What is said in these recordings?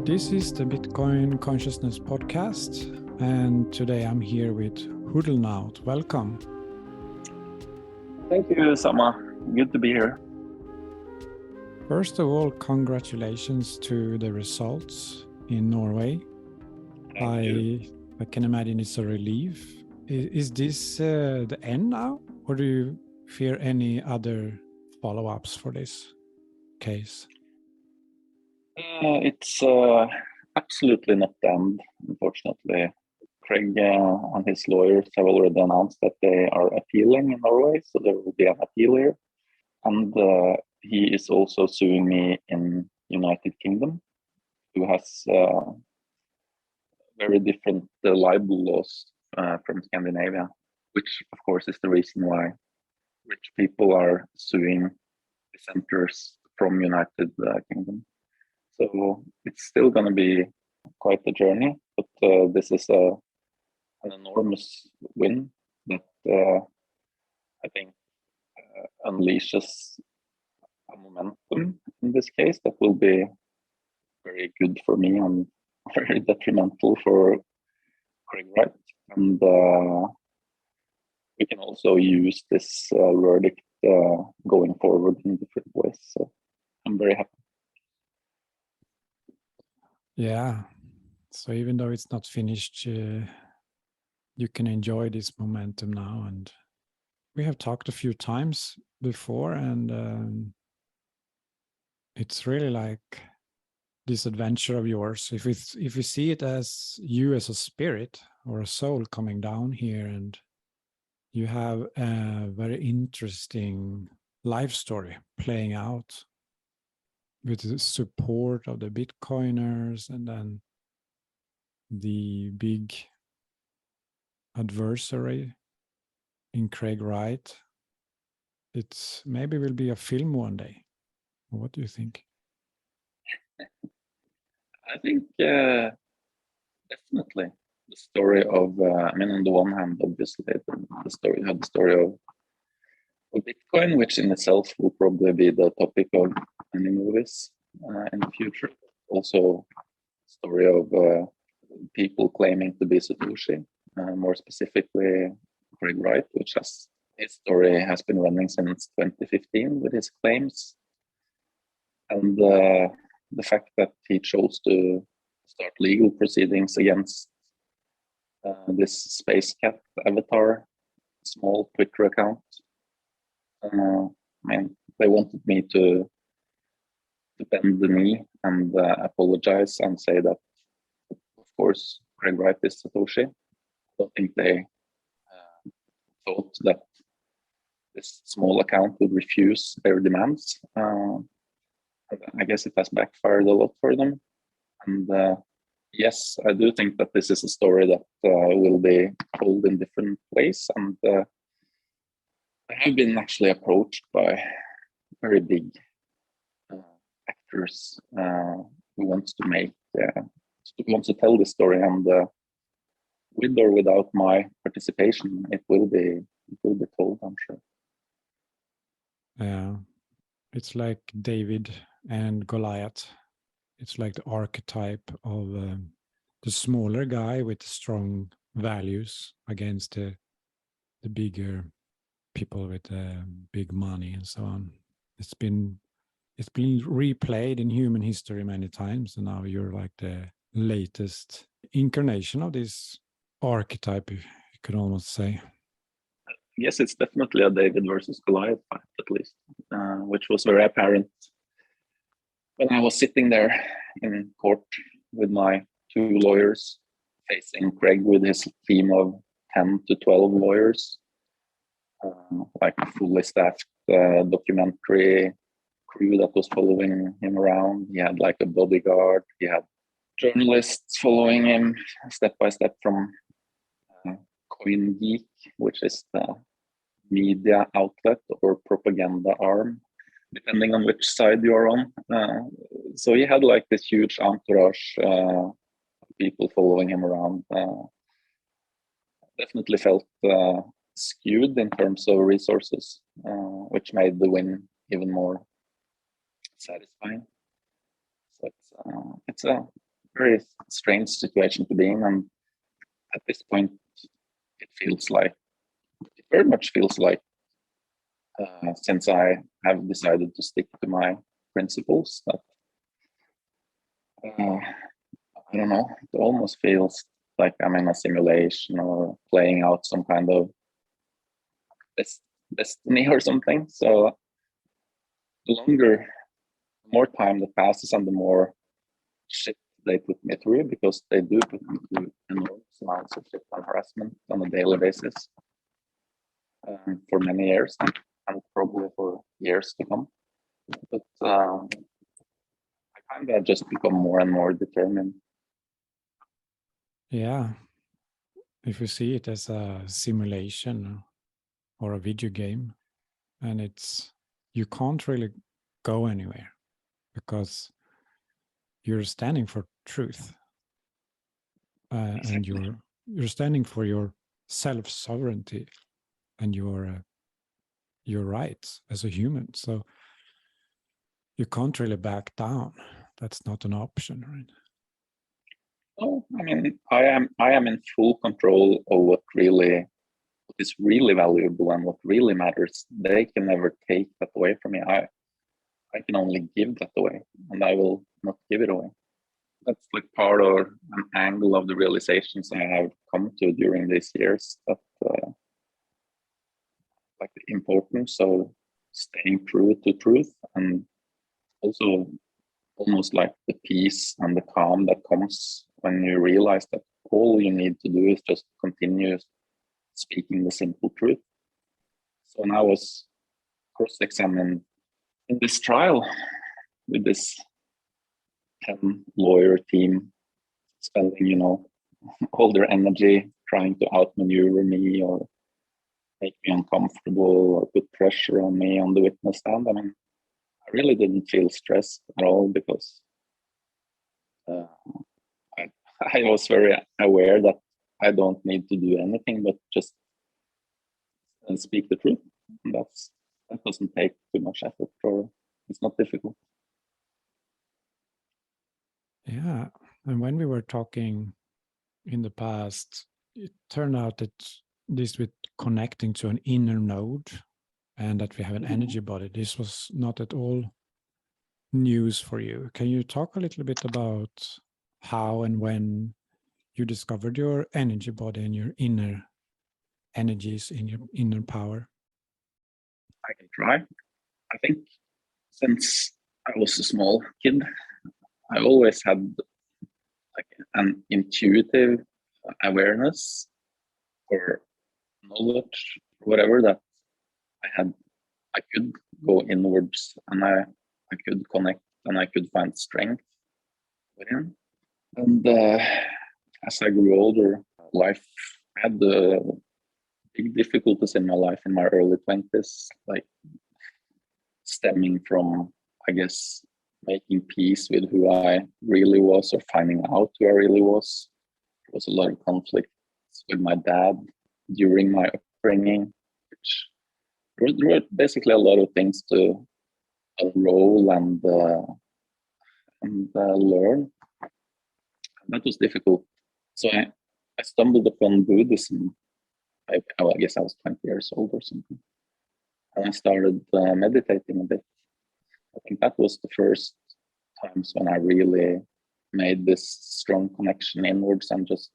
This is the Bitcoin Consciousness Podcast, and today I'm here with Hodlonaut. Welcome. Thank you, Sama. Good to be here. First of all, congratulations to the results in Norway. I can imagine it's a relief. Is this the end now, or do you fear any other follow-ups for this case? It's absolutely not the end, unfortunately. Craig and his lawyers have already announced that they are appealing in Norway, so there will be an appeal here. And he is also suing me in United Kingdom, who has very different libel laws from Scandinavia, which of course is the reason why rich people are suing dissenters from United Kingdom. So it's still going to be quite a journey, but this is an enormous win that I think unleashes a momentum in this case that will be very good for me and very detrimental for Craig Wright. And we can also use this verdict going forward in different ways. So I'm very happy. Yeah, so even though it's not finished, you can enjoy this momentum now. And we have talked a few times before, and it's really like this adventure of yours. If we see it as you as a spirit or a soul coming down here, and you have a very interesting life story playing out with the support of the Bitcoiners, and then the big adversary in Craig Wright. It's maybe will be a film one day. What do you think? I think definitely the story of, on the one hand, obviously, the story of Bitcoin, which in itself will probably be the topic of many movies in the future. Also, story of people claiming to be Satoshi, more specifically Craig Wright, which his story has been running since 2015 with his claims. And the fact that he chose to start legal proceedings against this Space Cat avatar, small Twitter account. They wanted me to bend the knee and apologize and say that, of course, Craig Wright is Satoshi. I don't think they thought that this small account would refuse their demands. I guess it has backfired a lot for them. And yes, I do think that this is a story that will be told in different ways. And I have been actually approached by very big actors who wants to tell this story, and with or without my participation, it will be told, I'm sure. Yeah, it's like David and Goliath. It's like the archetype of the smaller guy with strong values against the bigger people with big money and so on. It's been replayed in human history many times, and now you're like the latest incarnation of this archetype, you could almost say. Yes, it's definitely a David versus Goliath fight, at least, which was very apparent when I was sitting there in court with my two lawyers, facing Craig with his team of 10 to 12 lawyers, like a fully staffed documentary crew that was following him around. He had like a bodyguard. He had journalists following him step by step from CoinGeek, which is the media outlet or propaganda arm, depending on which side you're on. So he had like this huge entourage of people following him around. Definitely felt skewed in terms of resources, which made the win even more satisfying. So it's a very strange situation to be in, and at this point, it very much feels like, since I have decided to stick to my principles, that I don't know, it almost feels like I'm in a simulation or playing out some kind of destiny or something. So the more time that passes and the more shit they put me through, because they do put me through enormous amounts of shit and harassment on a daily basis, for many years, and probably for years to come. But I kind of just become more and more determined. Yeah. If you see it as a simulation or a video game, and you can't really go anywhere because you're standing for truth, and you're standing for your self-sovereignty and your rights as a human. So you can't really back down. That's not an option, right? Oh, I mean, I am in full control of what is really valuable and what really matters. They can never take that away from me. I can only give that away, and I will not give it away. That's like part of an angle of the realizations I have come to during these years, that like the importance of staying true to truth, and also almost like the peace and the calm that comes when you realize that all you need to do is just continue speaking the simple truth. So when I was cross-examined in this trial with this 10-lawyer team, spending, all their energy trying to outmaneuver me or make me uncomfortable or put pressure on me on the witness stand, I mean, I really didn't feel stressed at all, because I was very aware that I don't need to do anything but just speak the truth. And that doesn't take too much effort, or it's not difficult. Yeah. And when we were talking in the past, it turned out that this with connecting to an inner node and that we have an energy body, this was not at all news for you. Can you talk a little bit about how and when you discovered your energy body and your inner energies in your inner power? I can try. I think since I was a small kid, I always had like an intuitive awareness or knowledge, whatever, that I could go inwards, and I could connect, and I could find strength within. And as I grew older, life had big difficulties in my life in my early 20s, like stemming from, I guess, making peace with who I really was, or finding out who I really was. There was a lot of conflict with my dad during my upbringing, which there were basically a lot of things to unroll and learn. That was difficult. So I stumbled upon Buddhism. I guess I was 20 years old or something. And I started meditating a bit. I think that was the first times when I really made this strong connection inwards, and just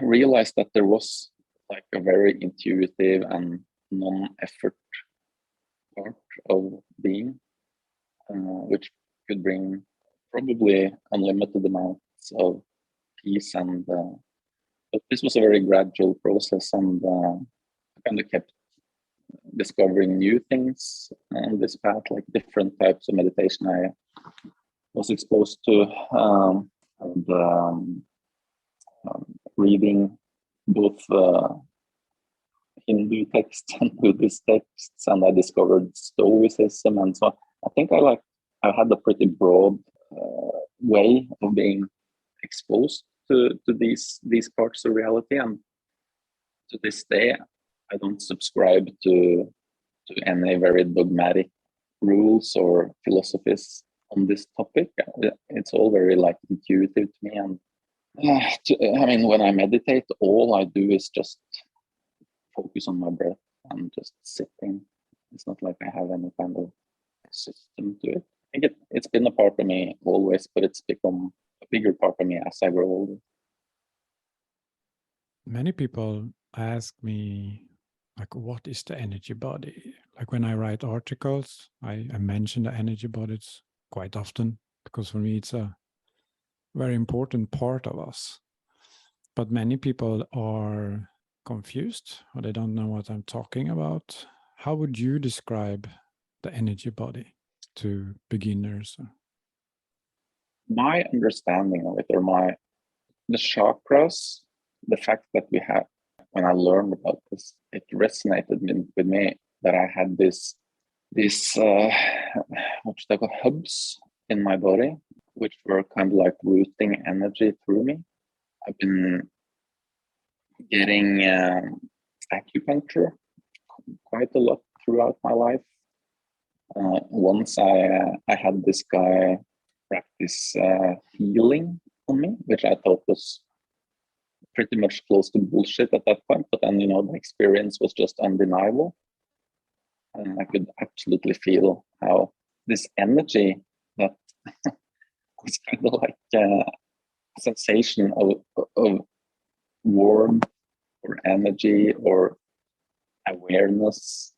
realized that there was like a very intuitive and non-effort part of being, which could bring probably unlimited amounts of peace. And but this was a very gradual process, and I kind of kept discovering new things on this path, like different types of meditation I was exposed to, and reading both Hindu texts and Buddhist texts, and I discovered Stoicism, and so I think I had a pretty broad way of being exposed to these parts of reality. And to this day, I don't subscribe to any very dogmatic rules or philosophies. on this topic. It's all very like intuitive to me, and I mean, when I meditate, all I do is just focus on my breath and just sitting. It's not like I have any kind of system to it. I think it's been a part of me always, but it's become a bigger part of me as I grow older. Many people ask me, like, what is the energy body? Like when I write articles, I mention the energy bodies quite often because for me it's a very important part of us. But many people are confused or they don't know what I'm talking about. How would you describe the energy body to beginners? My understanding of it, or the chakras, the fact that we have, when I learned about this, it resonated with me that I had these what should I call, hubs in my body, which were kind of like routing energy through me. I've been getting acupuncture quite a lot throughout my life. Once I had this guy practice healing on me, which I thought was pretty much close to bullshit at that point. But then, the experience was just undeniable. And I could absolutely feel how this energy that was kind of like a sensation of warmth or energy or awareness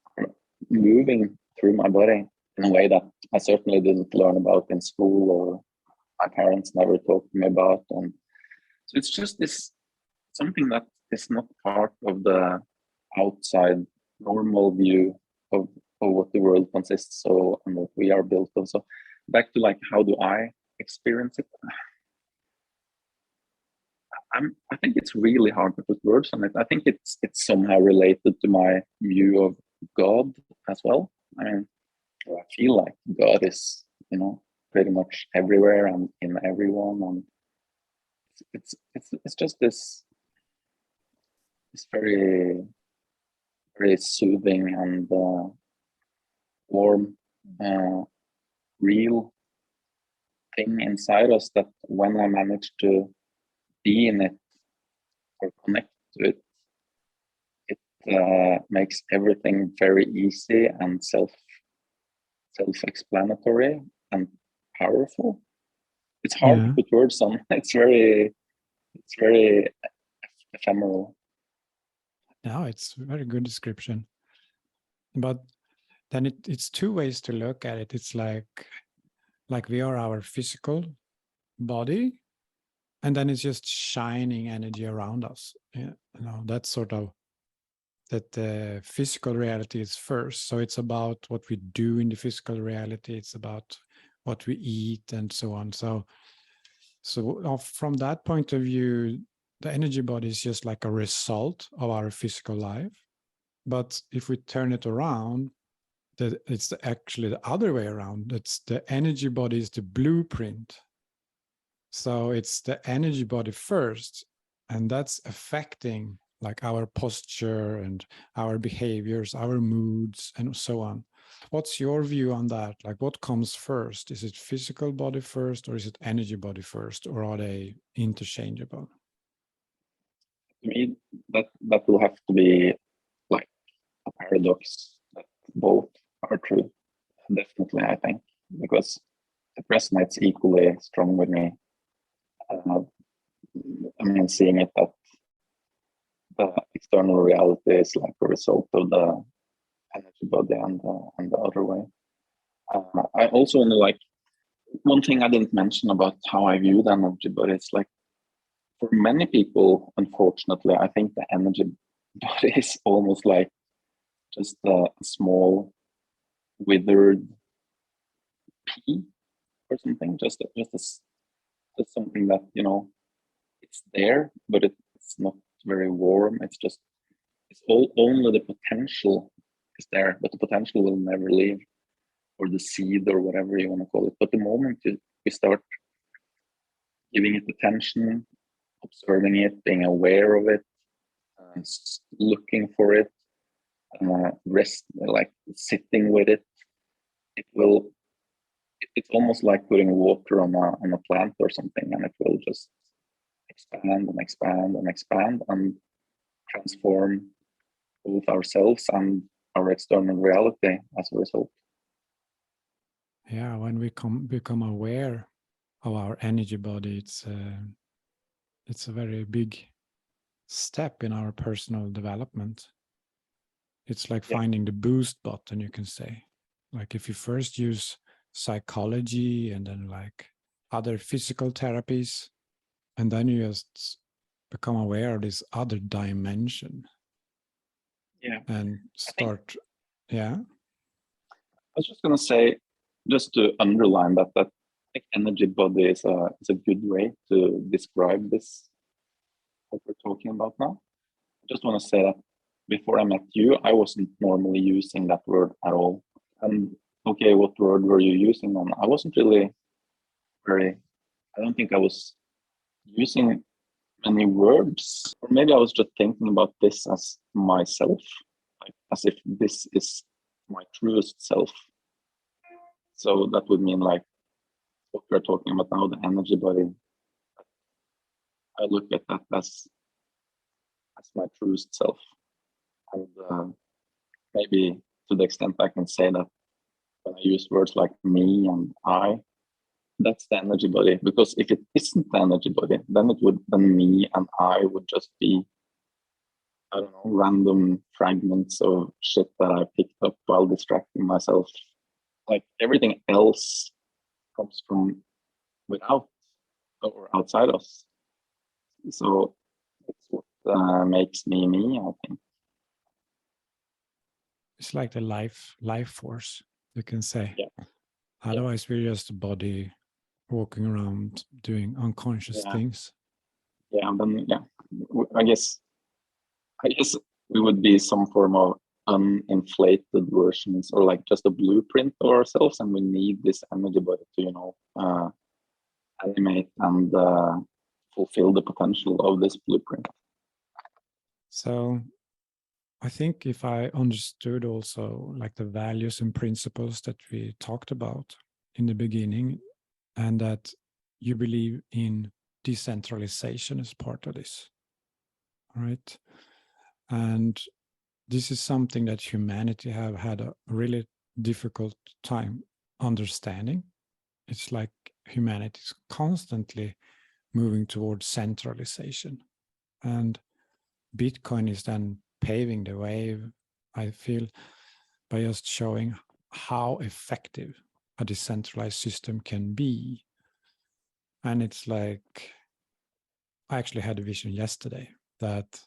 moving through my body in a way that I certainly didn't learn about in school, or my parents never talked to me about. And so it's just this something that is not part of the outside normal view of what the world consists of and what we are built of. So back to like, how do I experience it? I think it's really hard to put words on it. I think it's somehow related to my view of God as well. I mean, I feel like God is, pretty much everywhere and in everyone, and it's just this very very soothing and warm, real thing inside us that when I manage to be in it or connect to it, it makes everything very easy and self-explanatory and powerful. It's hard to put words on. It's very ephemeral. No, it's a very good description. But then it's two ways to look at it. It's like we are our physical body, and then it's just shining energy around us. That's sort of that the physical reality is first. So it's about what we do in the physical reality. It's about what we eat and so on. So from that point of view, the energy body is just like a result of our physical life. But if we turn it around, it's actually the other way around. It's the energy body is the blueprint. So it's the energy body first, and that's affecting like our posture and our behaviors, our moods, and so on. What's your view on that? Like, what comes first? Is it physical body first, or is it energy body first, or are they interchangeable? To me, that will have to be like a paradox that both are true. Definitely, I think, because it resonates equally strong with me. I mean, seeing it that the external reality is like a result of the energy body and the other way. I also want to like, one thing I didn't mention about how I view the energy body, it's like, for many people, unfortunately, I think the energy body is almost like just a small withered pea or something, just something that, it's there, but it's not very warm. It's only the potential is there, but the potential will never leave, or the seed, or whatever you want to call it. But the moment you start giving it attention, observing it, being aware of it, looking for it, rest, like sitting with it, it will it's almost like putting water on a plant or something, and it will just expand and expand and expand and transform both ourselves and our external reality as a result. Yeah, when we become aware of our energy body, it's a very big step in our personal development. It's like finding the boost button, you can say. Like if you first use psychology and then like other physical therapies, and then you just become aware of this other dimension. Yeah. And start, yeah. I was just going to say, just to underline that like energy body is a good way to describe this, what we're talking about now. I just want to say that before I met you, I wasn't normally using that word at all. And okay, what word were you using? And I wasn't really I don't think I was using many words, or maybe I was just thinking about this as myself, like as if this is my truest self. So that would mean like what we're talking about now, the energy body. I look at that as my truest self, and maybe to the extent I can say that when I use words like me and I, that's the energy body. Because if it isn't the energy body, then me and I would just be, I don't know, random fragments of shit that I picked up while distracting myself. Like everything else comes from without or outside us. So it's what makes me me, I think. It's like the life force, you can say. Yeah. Otherwise, we're just a body walking around doing unconscious things. Yeah, and then I guess we would be some form of uninflated versions, or like just a blueprint of ourselves, and we need this energy body to animate and fulfill the potential of this blueprint. So I think if I understood also like the values and principles that we talked about in the beginning, and that you believe in decentralization as part of this, right? And this is something that humanity have had a really difficult time understanding. It's like humanity is constantly moving towards centralization. And Bitcoin is then paving the way, I feel, by just showing how effective a decentralized system can be. And it's like, I actually had a vision yesterday that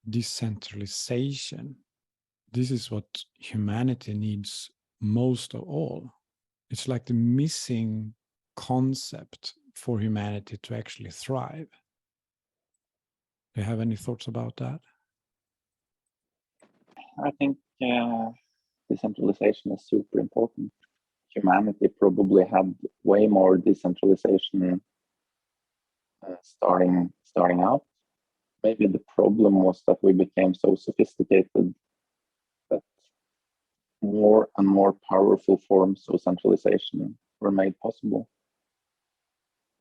decentralization, this is what humanity needs most of all. It's like the missing concept for humanity to actually thrive. Do you have any thoughts about that? I think decentralization is super important. Humanity probably had way more decentralization starting out. Maybe the problem was that we became so sophisticated that more and more powerful forms of centralization were made possible.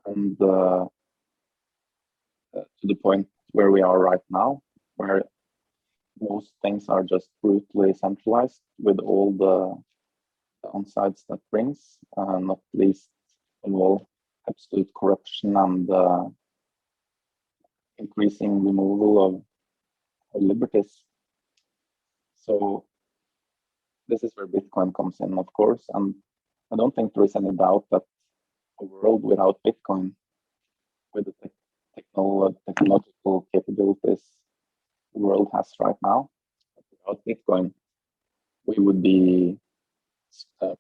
And to the point where we are right now, where most things are just brutally centralized with all the downsides that brings, not least of all absolute corruption and increasing removal of liberties. So this is where Bitcoin comes in, of course, and I don't think there is any doubt that a world without Bitcoin, with the technological capabilities the world has right now, without Bitcoin, we would be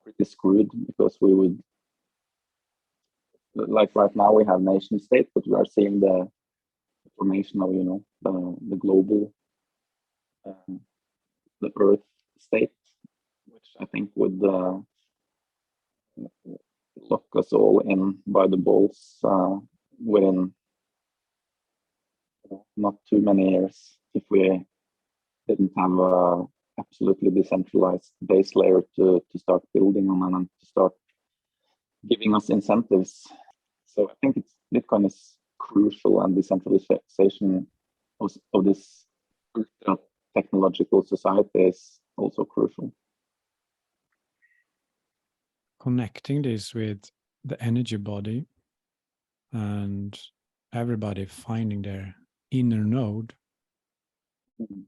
pretty screwed, because we would, like right now we have nation state, but we are seeing the formation of the global, the Earth state, which I think would lock us all in by the balls within not too many years, if we didn't have a absolutely decentralized base layer to start building on and to start giving us incentives. So I think Bitcoin is crucial, and decentralization of this ultra technological society is also crucial. Connecting this with the energy body and everybody finding their inner node. Mm-hmm.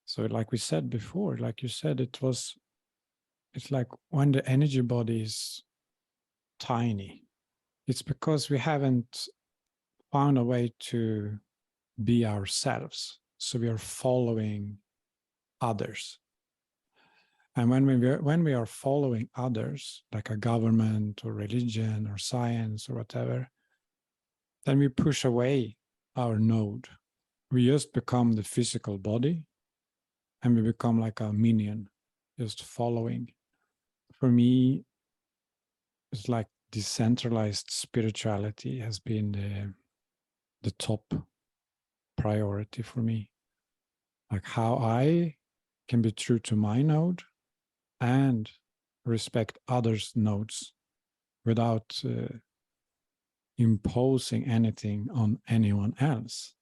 So like we said before, like you said, it's like when the energy body is tiny, it's because we haven't found a way to be ourselves. So we are following others. And when we are following others, like a government or religion or science or whatever, then we push away our node. We just become the physical body, and we become like a minion, just following. For me, it's like decentralized spirituality has been the top priority for me. Like how I can be true to my node and respect others' nodes without imposing anything on anyone else.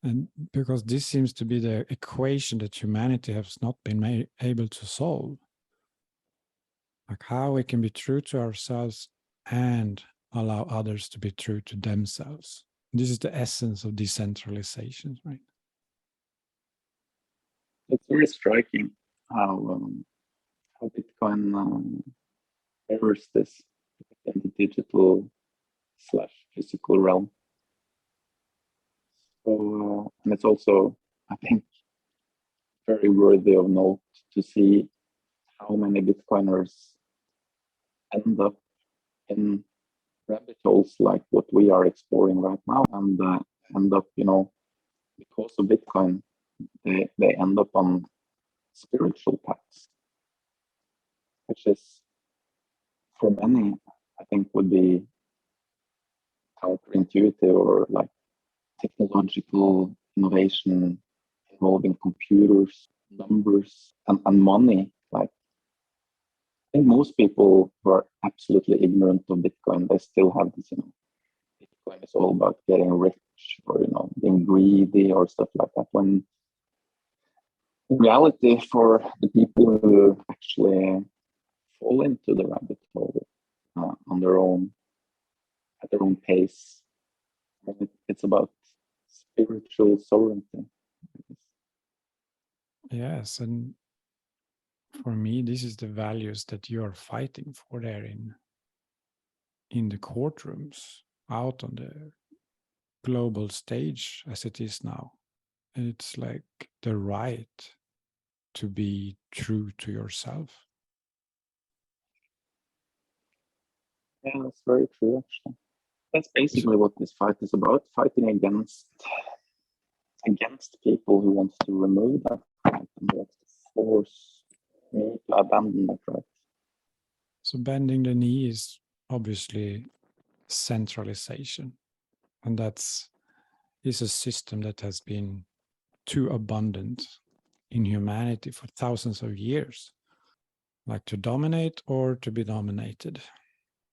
And because this seems to be the equation that humanity has not been able to solve. Like how we can be true to ourselves and allow others to be true to themselves. This is the essence of decentralization, right? It's very striking how Bitcoin mirrors this in the digital / physical realm. So, and it's also, I think, very worthy of note to see how many Bitcoiners end up in rabbit holes like what we are exploring right now, and end up, because of Bitcoin, they end up on spiritual paths, which is, for many, I think, would be counterintuitive, or like technological innovation involving computers, numbers, and money. Like, I think most people who are absolutely ignorant of Bitcoin, they still have this, Bitcoin is all about getting rich, or, being greedy or stuff like that. When in reality, for the people who actually fall into the rabbit hole on their own, at their own pace, it's about spiritual sovereignty. Yes, and for me, this is the values that you are fighting for there in the courtrooms, out on the global stage as it is now. And it's like the right to be true to yourself. Yeah, that's very true, actually. That's basically what this fight is about, fighting against people who want to remove that right, and who want to force me to abandon that right. So bending the knee is obviously centralization. And is a system that has been too abundant in humanity for thousands of years, like to dominate or to be dominated.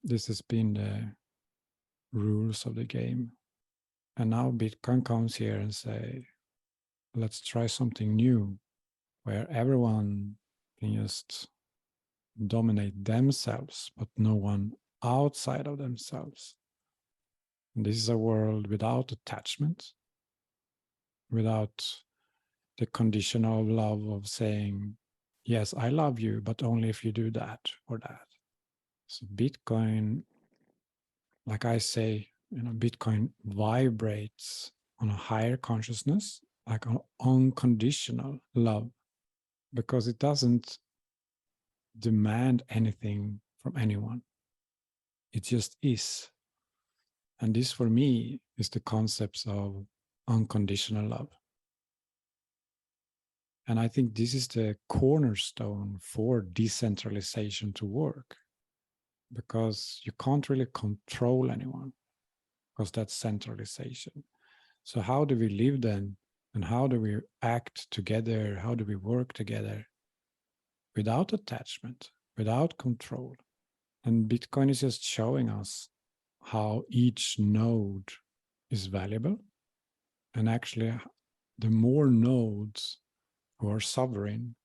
This has been the rules of the game. And now Bitcoin comes here and say, let's try something new where everyone can just dominate themselves, but no one outside of themselves. And this is a world without attachment, without the conditional love of saying, yes, I love you, but only if you do that or that. So Bitcoin, like I say, Bitcoin vibrates on a higher consciousness, like an unconditional love, because it doesn't demand anything from anyone. It just is. And this for me is the concepts of unconditional love. And I think this is the cornerstone for decentralization to work, because you can't really control anyone, because that's centralization. So how do we live then? And how do we act together? How do we work together without attachment, without control? And Bitcoin is just showing us how each node is valuable. And actually, the more nodes who are sovereign,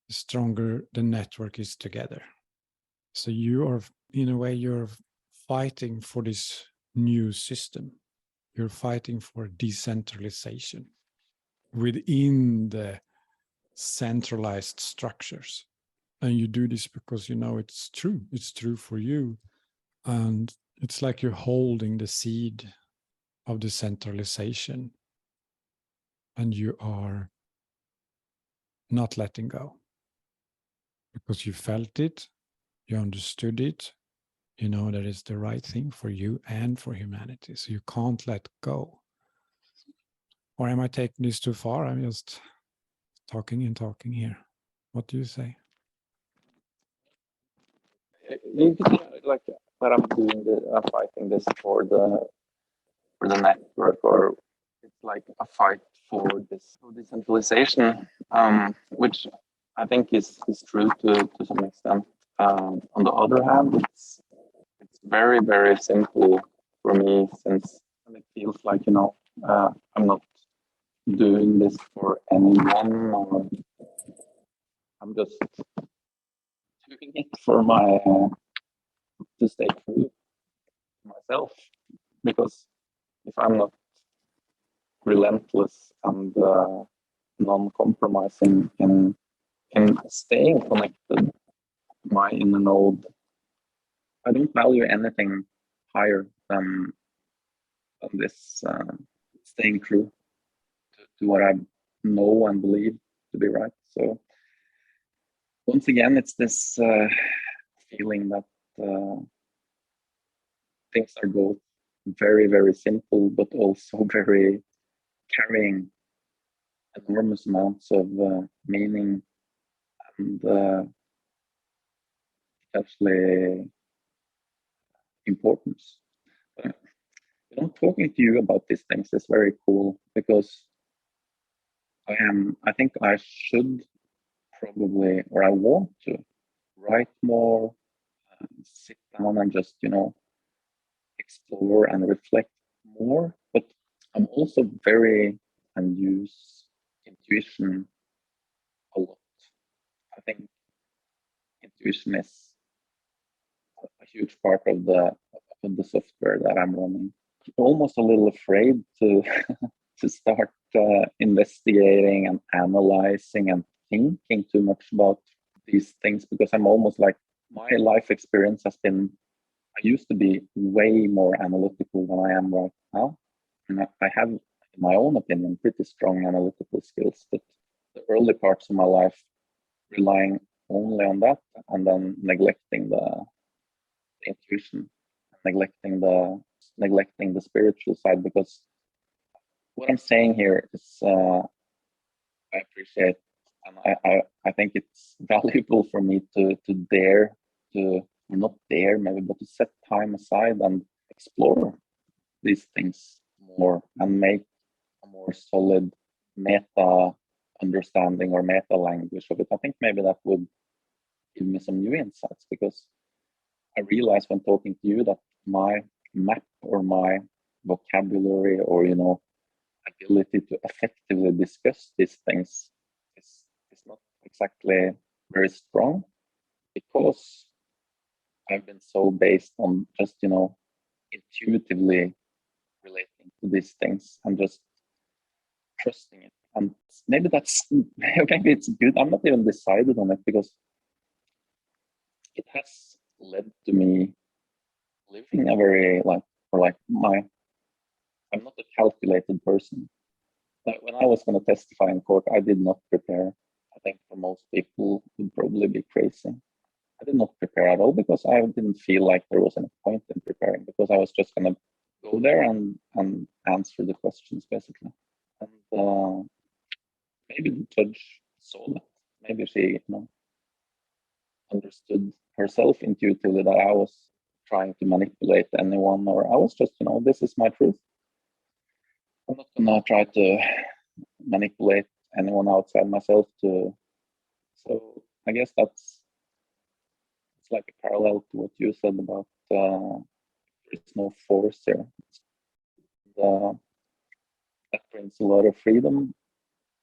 the stronger the network is together. So you are, in a way, you're fighting for this new system. You're fighting for decentralization within the centralized structures. And you do this because you know it's true. It's true for you. And it's like you're holding the seed of decentralization and you are not letting go because you felt it, you understood it, you know that it's the right thing for you and for humanity. So you can't let go. Or am I taking this too far? I'm just talking and talking here. What do you say? You could say, like that I'm doing I'm fighting this for the network, or it's like a fight for this decentralization, which I think is true to some extent. On the other hand, it's very, very simple for me, since it feels like, I'm not doing this for anyone, or I'm just doing it for my to stay true to myself. Because if I'm not relentless and non-compromising in staying connected, my inner node, I don't value anything higher than this staying true to what I know and believe to be right. So once again, it's this feeling that things are both very, very simple, but also very carrying enormous amounts of meaning and actually importance. Talking to you about these things is very cool, because I think I should probably, or I want to write more, sit down and just, explore and reflect more. But I'm also and use intuition a lot. I think intuition is a huge part of the software that I'm running. Almost a little afraid to to start investigating and analyzing and thinking too much about these things, because I'm almost like, my life experience has been, I used to be way more analytical than I am right now. And I have, in my own opinion, pretty strong analytical skills, but the early parts of my life relying only on that, and then neglecting the intuition, neglecting the spiritual side. Because what I'm saying here is, I appreciate, and I think it's valuable for me to dare to, not dare maybe, but to set time aside and explore these things more and make a more solid meta understanding or meta language of it. I think maybe that would give me some new insights, because I realize when talking to you that my map or my vocabulary, or ability to effectively discuss these things is not exactly very strong, because I've been so based on just intuitively relating to these things and just trusting it. And maybe maybe it's good. I'm not even decided on it, because it has led to me living a very I'm not a calculated person. Like when I was going to testify in court, I did not prepare. I think for most people would probably be crazy. I did not prepare at all, because I didn't feel like there was any point in preparing, because I was just going to go there and answer the questions, basically. And maybe the judge saw that. Maybe she understood herself intuitively that I was trying to manipulate anyone, or I was just, this is my truth. I'm not gonna try to manipulate anyone outside myself to. So I guess that's it's like a parallel to what you said about there's no force here. That brings a lot of freedom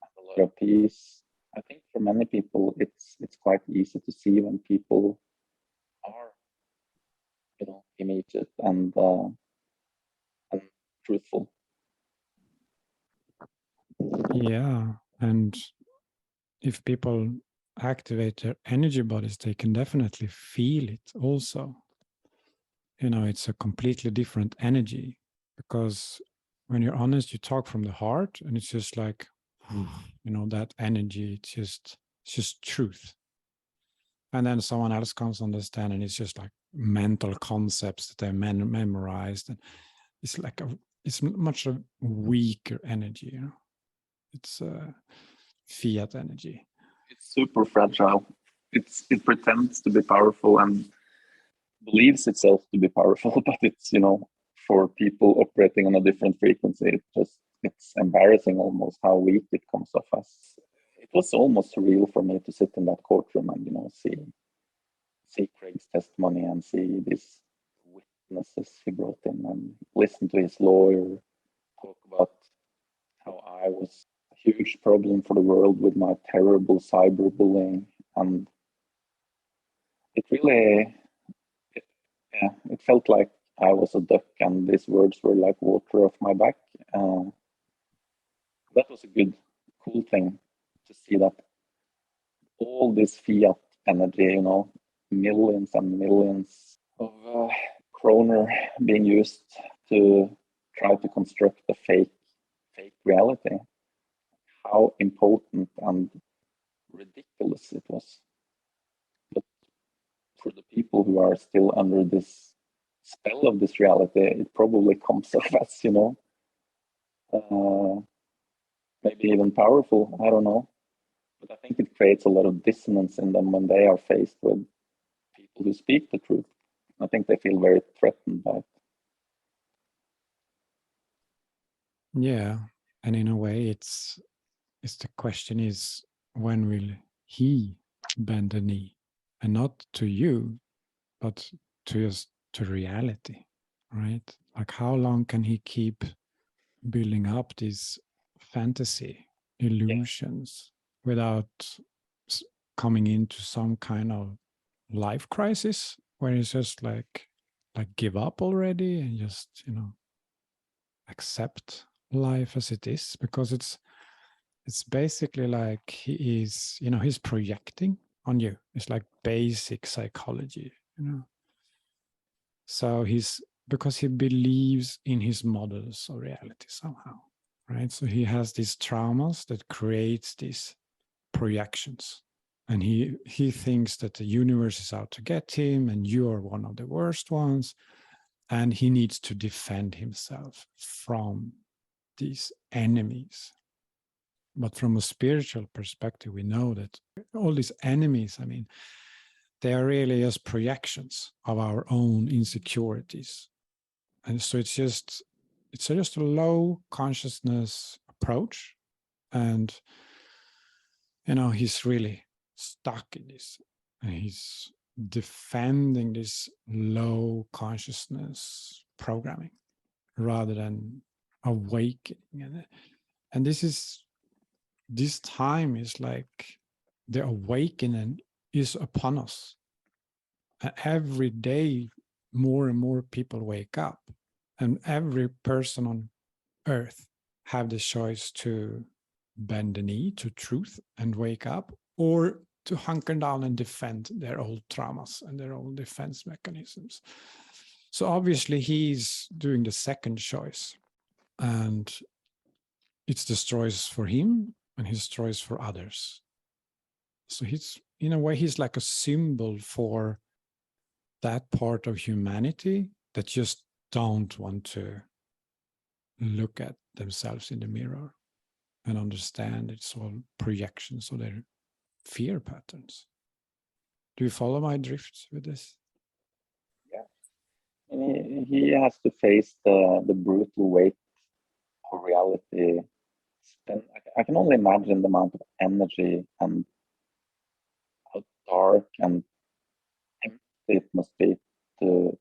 and a lot of peace. I think for many people, it's quite easy to see when people are, immediate and truthful. Yeah, and if people activate their energy bodies, they can definitely feel it also. It's a completely different energy, because when you're honest, you talk from the heart, and it's just like, that energy, it's just truth. And then someone else comes understand, and it's just like mental concepts that they memorized, and it's like it's much a weaker energy. It's fiat energy. It's super fragile. It pretends to be powerful and believes itself to be powerful, but it's for people operating on a different frequency, it's embarrassing almost how weak it comes off as. It was almost surreal for me to sit in that courtroom and see Craig's testimony and see these witnesses he brought in and listen to his lawyer talk about how I was a huge problem for the world with my terrible cyberbullying, and it really, it felt like I was a duck and these words were like water off my back. That was a good, cool thing to see that all this fiat energy, millions and millions of kroner being used to try to construct a fake reality, how impotent and ridiculous it was. But for the people who are still under this spell of this reality, it probably comes off as, maybe even powerful. I don't know. But I think it creates a lot of dissonance in them when they are faced with people who speak the truth. I think they feel very threatened by it. Yeah, and in a way, it's the question is, when will he bend the knee, and not to you, but to reality, right? Like, how long can he keep building up these fantasy illusions without coming into some kind of life crisis where it's just like give up already and just accept life as it is? Because it's basically like he's projecting on you. It's like basic psychology. So because he believes in his models of reality somehow, right? So he has these traumas that creates these projections, and he thinks that the universe is out to get him, and you are one of the worst ones, and he needs to defend himself from these enemies. But from a spiritual perspective, we know that all these enemies, they are really just projections of our own insecurities. And so it's just a low consciousness approach. And he's really stuck in this. And he's defending this low consciousness programming rather than awakening. And this time is like the awakening is upon us. Every day, more and more people wake up, and every person on earth have the choice to bend the knee to truth and wake up, or to hunker down and defend their old traumas and their old defense mechanisms. So obviously he's doing the second choice, and it's destroys for him and his destroys for others. So he's, in a way, he's like a symbol for that part of humanity that just don't want to look at themselves in the mirror and understand it's all projections of their fear patterns. Do you follow my drift with this? Yeah. He has to face the brutal weight of reality. And I can only imagine the amount of energy and how dark and empty it must be to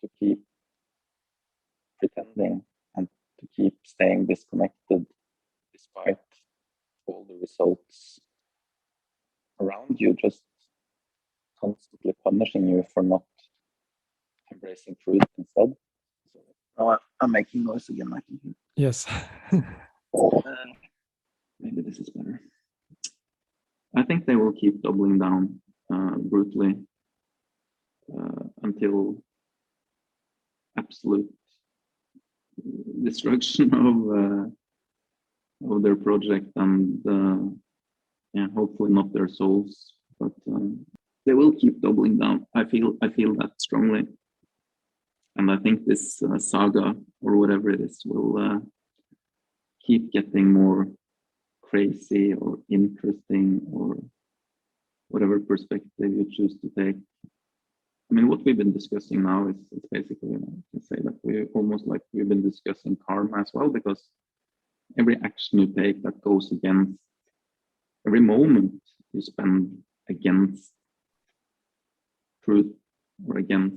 to keep pretending and to keep staying disconnected despite all the results around you, just constantly punishing you for not embracing truth instead. So now I'm making noise again. I can hear. Yes. Maybe this is better. I think they will keep doubling down brutally until absolute destruction of their project, and hopefully not their souls, but they will keep doubling down. I feel that strongly, and I think this saga or whatever it is will keep getting more crazy or interesting, or whatever perspective you choose to take. I mean, what we've been discussing now is basically, I can say that we've been discussing karma as well, because every action you take that goes against, every moment you spend against truth or against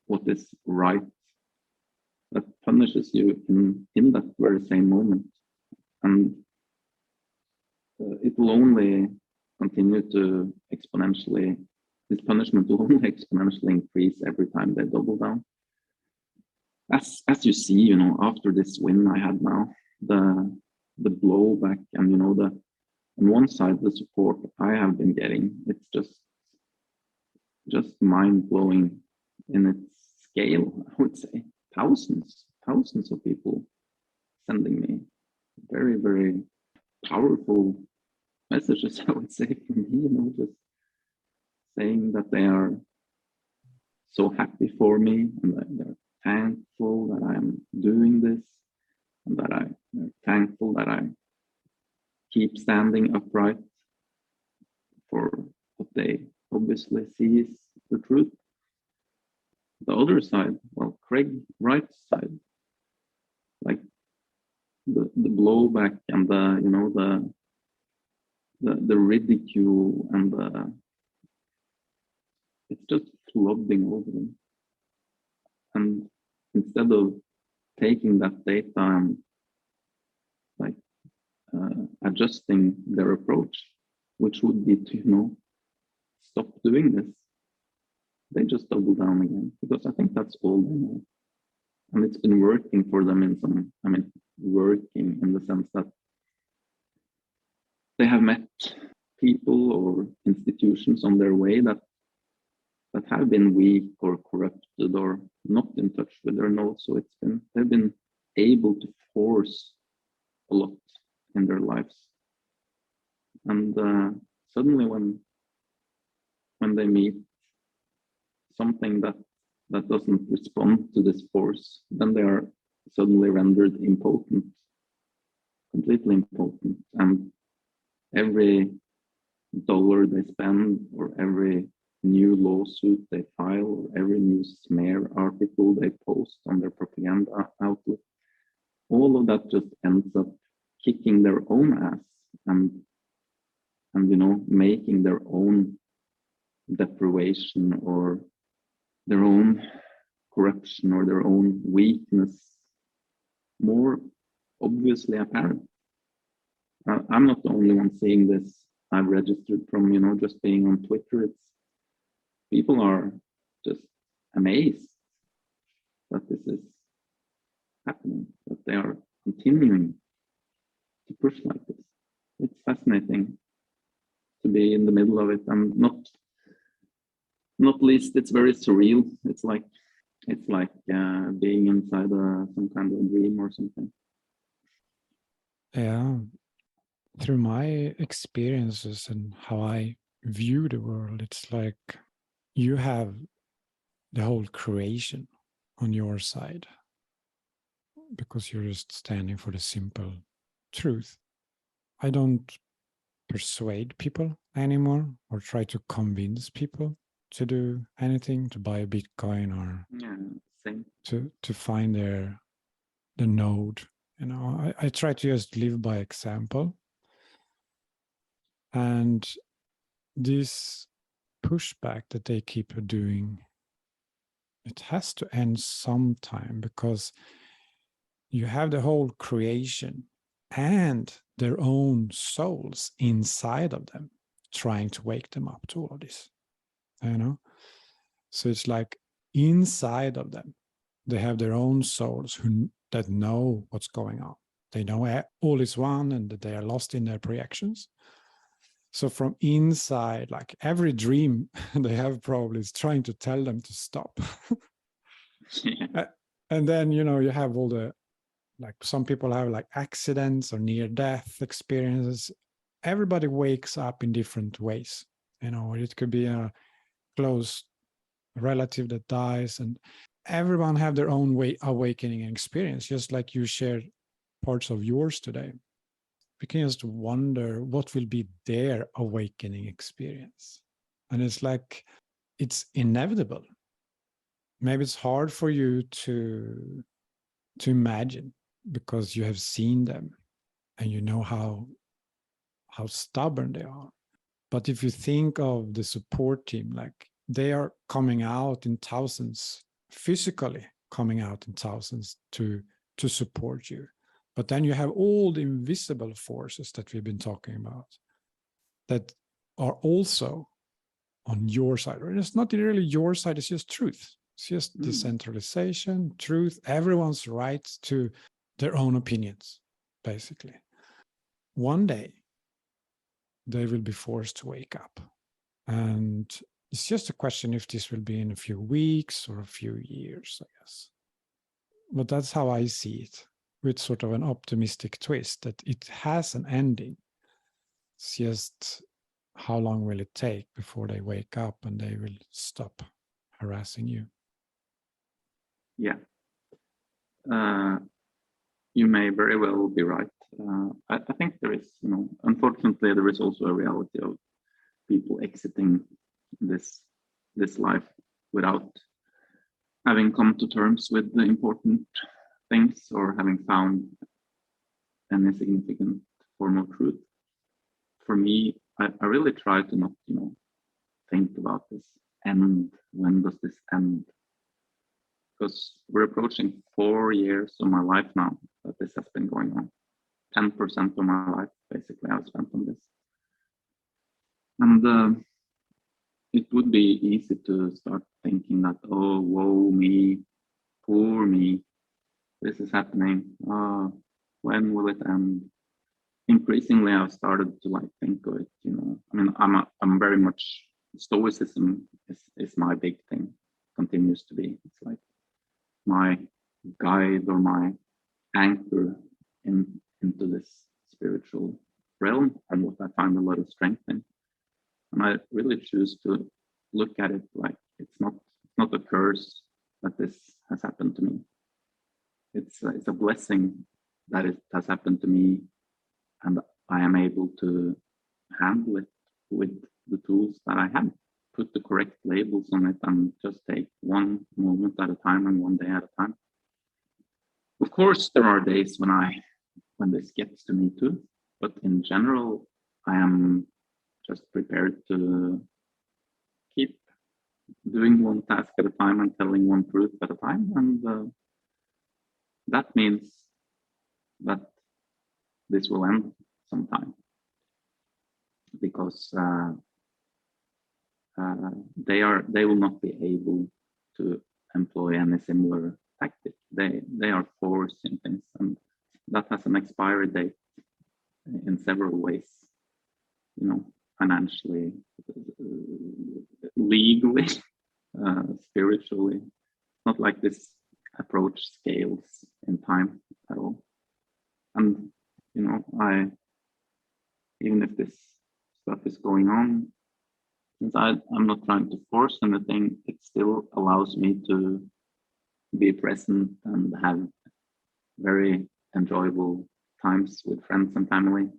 what is right, that punishes you in that very same moment. And it will only continue to exponentially, this punishment will only exponentially increase every time they double down. As you see, after this win I had now, the blowback, and on one side the support I have been getting, it's just mind-blowing in its scale. I would say thousands of people sending me very, very powerful messages, I would say, from me, just saying that they are so happy for me, and that they're thankful that I'm doing this, and that they're thankful that I keep standing upright for what they obviously see is the truth. The other side, well, Craig Wright's side, like the blowback and the ridicule, and it's just flooding over them. And instead of taking that data and like adjusting their approach, which would be to stop doing this, they just double down again, because I think that's all they know. And it's been working for them working in the sense that they have met people or institutions on their way that have been weak or corrupted or not in touch with their nodes. So they've been able to force a lot in their lives. And suddenly when they meet something that doesn't respond to this force, then they are suddenly rendered impotent, completely impotent. And every dollar they spend, or every new lawsuit they file, or every new smear article they post on their propaganda outlet, all of that just ends up kicking their own ass and making their own deprivation or their own corruption or their own weakness more obviously apparent. I'm not the only one seeing this. I've registered from just being on Twitter. People are just amazed that this is happening, that they are continuing to push like this. It's fascinating to be in the middle of it, and not least, it's very surreal. It's like being inside some kind of dream or something. Yeah, through my experiences and how I view the world, it's like you have the whole creation on your side, because you're just standing for the simple truth. I don't persuade people anymore or try to convince people to do anything, to buy a Bitcoin or same. to find the node. I try to just live by example. And this pushback that they keep doing, it has to end sometime, because you have the whole creation and their own souls inside of them trying to wake them up to all of this, you know? So it's like inside of them, they have their own souls that know what's going on. They know all is one and that they are lost in their projections. So from inside, like every dream they have probably is trying to tell them to stop. And then, you know, you have all the, like some people have like accidents or near death experiences. Everybody wakes up in different ways. You know, it could be a close relative that dies, and everyone have their own way awakening experience, just like you shared parts of yours today. We can just wonder what will be their awakening experience. And it's like, it's inevitable. Maybe it's hard for you to imagine because you have seen them and you know how stubborn they are. But if you think of the support team, like they are coming out in thousands, physically coming out in thousands to support you. But then you have all the invisible forces that we've been talking about that are also on your side. Or it's not really your side, it's just truth. It's just decentralization, truth, everyone's right to their own opinions, basically. One day, they will be forced to wake up. And it's just a question if this will be in a few weeks or a few years, I guess. But that's how I see it, with sort of an optimistic twist that it has an ending. It's just how long will it take before they wake up and they will stop harassing you? Yeah. You may very well be right. I think there is, you know, unfortunately, there is also a reality of people exiting this life without having come to terms with the important things or having found any significant form of truth. For me, I really try to not, you know, think about this end. When does this end? Because we're approaching 4 years of my life now that this has been going on. 10% of my life, basically, I've spent on this. And it would be easy to start thinking that, oh, woe me, poor me, this is happening. When will it end? Increasingly, I've started to like think of it. You know, I mean, I'm very much Stoicism is my big thing. Continues to be. It's like my guide or my anchor into this spiritual realm, and what I find a lot of strength in. And I really choose to look at it like it's not a curse that this has happened to me. It's a blessing that it has happened to me, and I am able to handle it with the tools that I have. Put the correct labels on it and just take one moment at a time and one day at a time. Of course, there are days when this gets to me too, but in general, I am just prepared to keep doing one task at a time and telling one truth at a time. And that means that this will end sometime, because they will not be able to employ any similar tactic. They are forcing things, and that has an expiry date in several ways. You know, financially, legally, spiritually. Not like this approach scales in time at all. And you know, even if this stuff is going on, since I'm not trying to force anything, it still allows me to be present and have very enjoyable times with friends and family,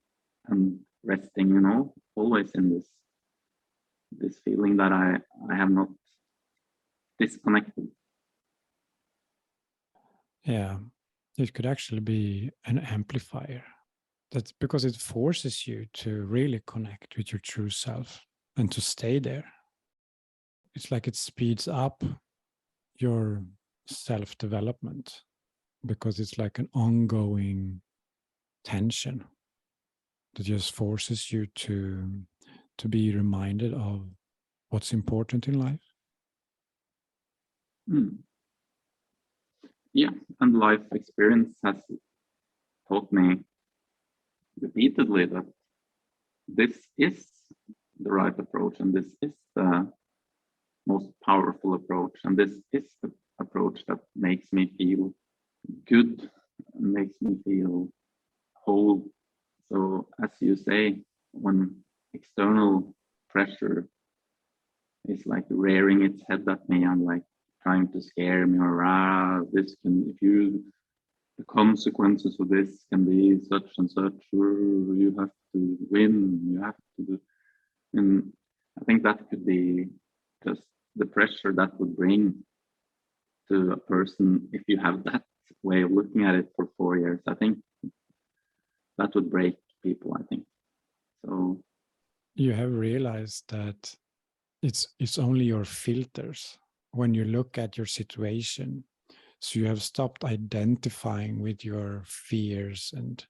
and resting, you know, always in this feeling that I have not disconnected. Yeah, it could actually be an amplifier. That's because it forces you to really connect with your true self. and to stay there. It's like it speeds up your self-development because it's like an ongoing tension that just forces you to be reminded of what's important in life. Yeah, and life experience has taught me repeatedly that this is the right approach, and this is the most powerful approach, and this is the approach that makes me feel good, makes me feel whole. So as you say, when external pressure is like rearing its head at me and like trying to scare me, or this can, if you, the consequences of this can be such and such, you have to win, you have to do. And I think that could be just the pressure that would bring to a person if you have that way of looking at it for 4 years. I think that would break people, I think. So you have realized that it's only your filters when you look at your situation. So you have stopped identifying with your fears, and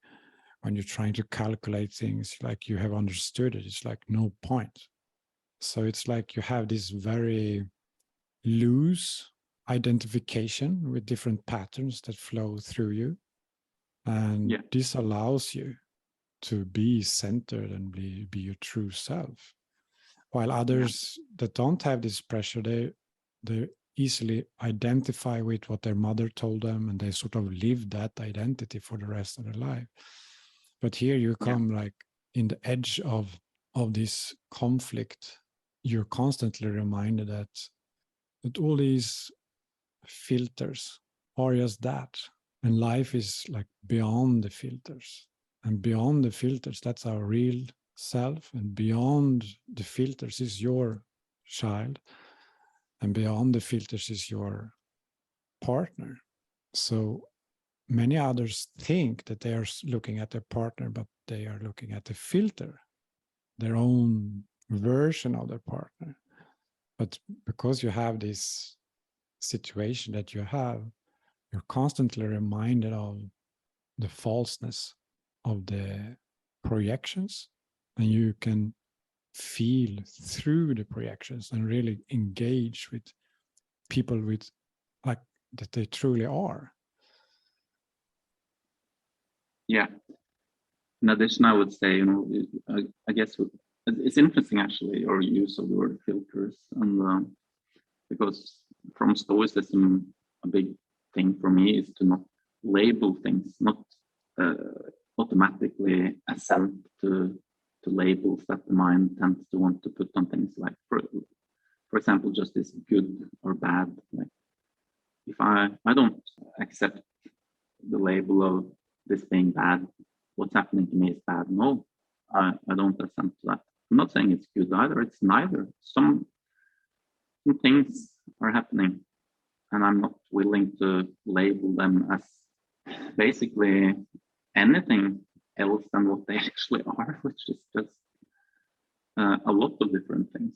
when you're trying to calculate things, like you have understood it, it's like no point. So it's like you have this very loose identification with different patterns that flow through you. And this allows you to be centered and be your true self. While others that don't have this pressure, they easily identify with what their mother told them, and they sort of live that identity for the rest of their life. But here you come like in the edge of this conflict. You're constantly reminded that all these filters are just that, and life is like beyond the filters, and beyond the filters, that's our real self, and beyond the filters is your child, and beyond the filters is your partner. So many others think that they are looking at their partner, but they are looking at the filter, their own version of their partner. But because you have this situation that you have, you're constantly reminded of the falseness of the projections, and you can feel through the projections and really engage with people with like that they truly are. Yeah. In addition, I would say, I guess it's interesting actually your use of the word filters, and because from Stoicism, a big thing for me is to not label things, not automatically assent to labels that the mind tends to want to put on things, like for example, just this good or bad. Like if I don't accept the label of this being bad, what's happening to me is bad. No, I don't assent to that. I'm not saying it's good either. It's neither. Some things are happening, and I'm not willing to label them as basically anything else than what they actually are, which is just a lot of different things.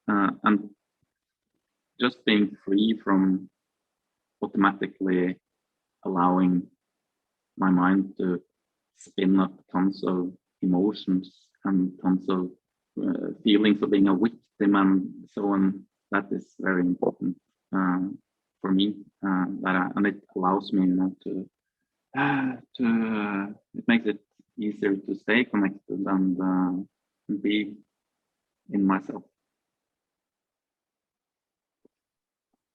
And just being free from automatically allowing my mind to spin up tons of emotions and tons of feelings of being a victim and so on. That is very important for me. And it allows me, it makes it easier to stay connected and be in myself.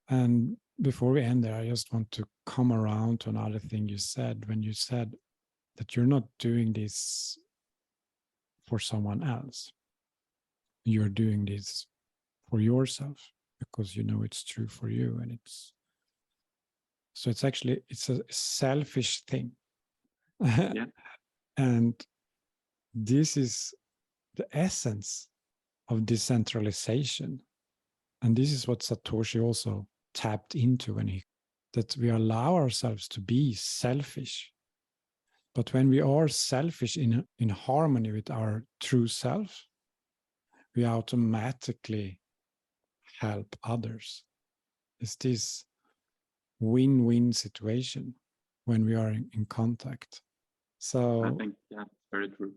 And before we end there, I just want to come around to another thing you said when you said that you're not doing this for someone else. You're doing this for yourself because you know it's true for you, and it's actually a selfish thing. Yeah. And this is the essence of decentralization. And this is what Satoshi also tapped into that we allow ourselves to be selfish. But when we are selfish in harmony with our true self, we automatically help others. It's this win-win situation when we are in contact. So I think that's very true.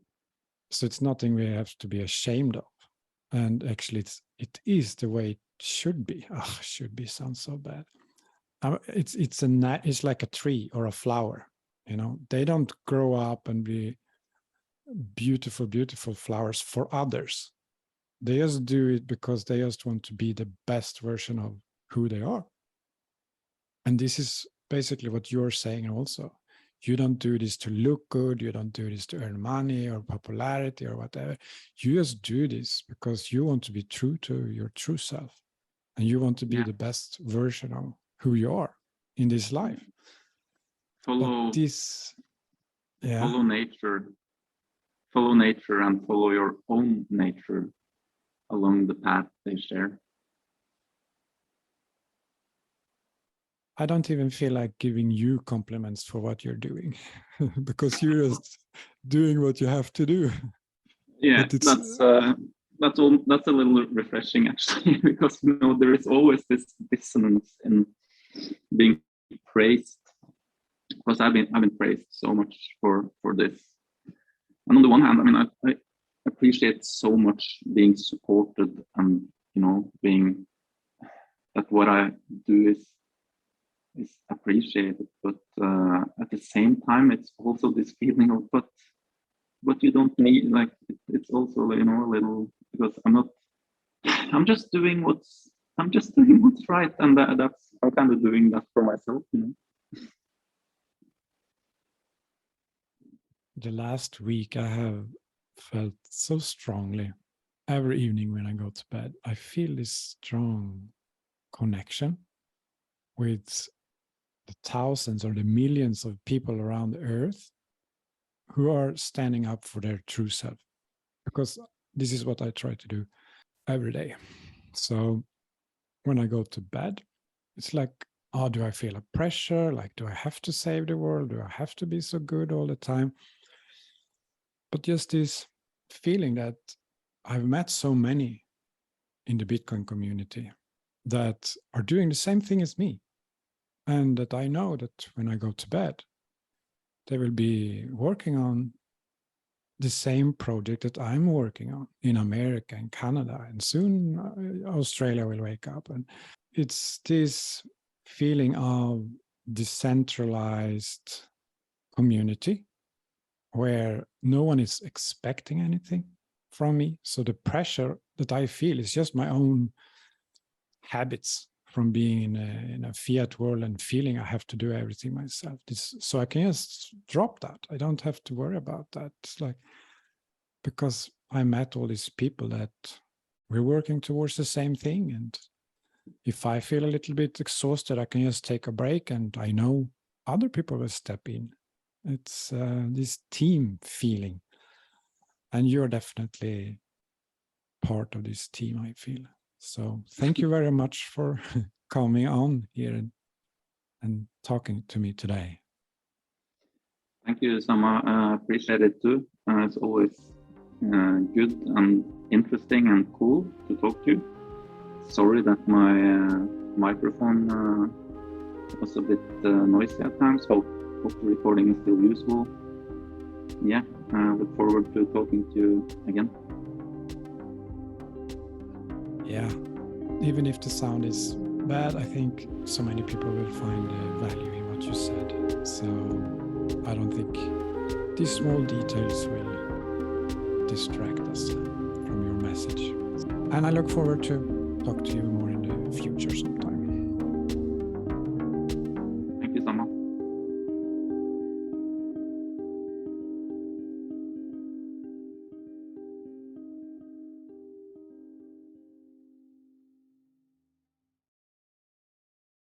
So it's nothing we have to be ashamed of. And actually, it is the way it should be. Oh, should be sounds so bad. It's like a tree or a flower. They don't grow up and be beautiful, beautiful flowers for others. They just do it because they just want to be the best version of who they are. And this is basically what you're saying also. You don't do this to look good. You don't do this to earn money or popularity or whatever. You just do this because you want to be true to your true self. And you want to be the best version of who you are in this life. Follow nature. Follow nature and follow your own nature along the path they share. I don't even feel like giving you compliments for what you're doing because you're just doing what you have to do. Yeah, that's a little refreshing actually, because there is always this dissonance in being praised. Because I've been praised so much for this, and on the one hand, I appreciate so much being supported and being that what I do is appreciated, but at the same time, it's also this feeling of but you don't need, like, it's also a little, because I'm just doing what's right, and that's I'm kind of doing that for myself. The last week I have felt so strongly every evening when I go to bed. I feel this strong connection with the thousands or the millions of people around the earth who are standing up for their true self, because this is what I try to do every day. So when I go to bed, it's like, oh, do I feel a pressure? Like, do I have to save the world? Do I have to be so good all the time? But just this feeling that I've met so many in the Bitcoin community that are doing the same thing as me. And that I know that when I go to bed, they will be working on the same project that I'm working on in America and Canada. And soon Australia will wake up. And it's this feeling of decentralized community where no one is expecting anything from me. So the pressure that I feel is just my own habits from being in a fiat world and feeling I have to do everything myself. So I can just drop that. I don't have to worry about that. It's like, because I met all these people that we're working towards the same thing. And if I feel a little bit exhausted, I can just take a break, and I know other people will step in. It's this team feeling. And you're definitely part of this team, I feel. So thank you very much for coming on here and talking to me today. Thank you, Sama. I appreciate it too. It's always good and interesting and cool to talk to you. Sorry that my microphone was a bit noisy at times. Hope the recording is still useful. Yeah, look forward to talking to you again. Yeah, even if the sound is bad, I think so many people will find value in what you said. So I don't think these small details will distract us from your message. And I look forward to talk to you more in the future sometime.